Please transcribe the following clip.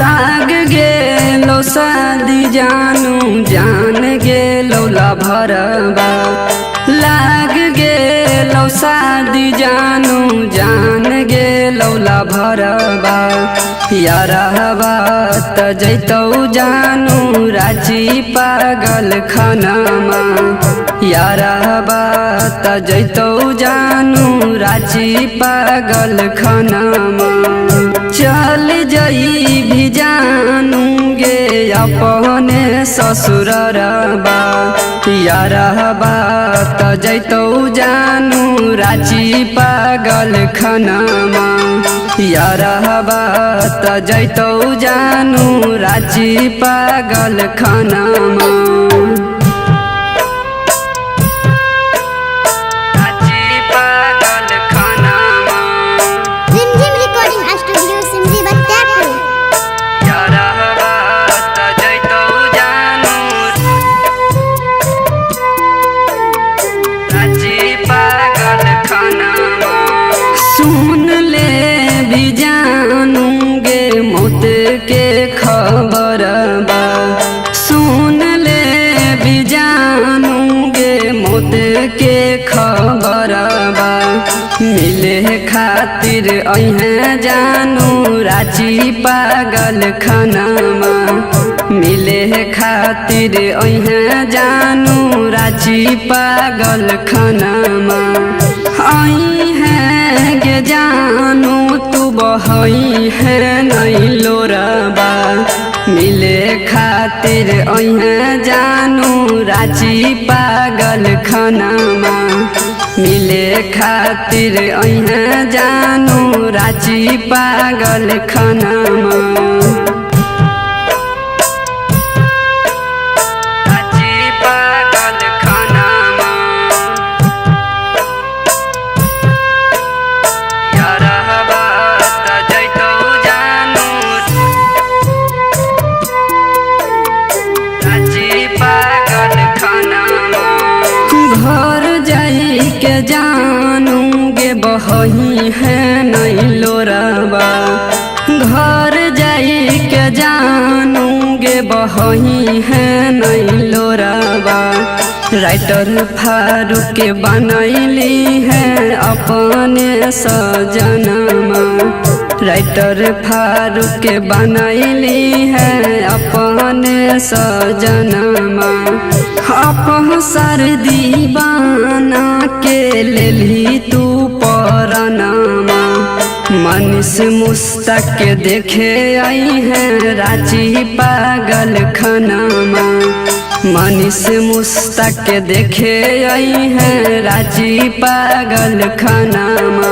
लाग गेलो शादी जानू जान गेलो भरबा। लाग गेलो शादी जानू जान गेलो भरबा। यारबा त जैतौ जानू रांची पागल खानामा। यारबा त जैतौ जानू रांची पागल खानामा। चल जई भी जानू गे अपने ससुररबा। यारबा त जैतौ जानू रांची पागल खानामा। यारबा त जैतौ जानू रांची पागल खानामा। सुन ले भी जानू गे मौत के खबरबा। सुन ले भी जानू गे मौत के खबरबा। मिले खातिर अइहे जानू रांची पागल खानामा। मिले खातिर अइहे जानू रांची पागल खानामा। आई है गे जानू तू बहई है नहीं लोरबा। मिले खातिर अइहे जानू रांची पागल खानामा। मिले खातिर अइहे जानू रांची पागल खानामा। घर जाई के जानू गे बहई है नहीं लोरबा। घर जाई के जानू गे बहई है नहीं लोरबा। राइटर फारूक के बनैली है अपने सजनमा। राइटर फारूक के बनैली है अपने सजनमा। अपन सर दीवाना के लेली तू परनामा। मनीष मुस्तक के देखे आई है रांची पागल खानामा। मनीष मुस्तक के देखे आई है रांची पागल खानामा।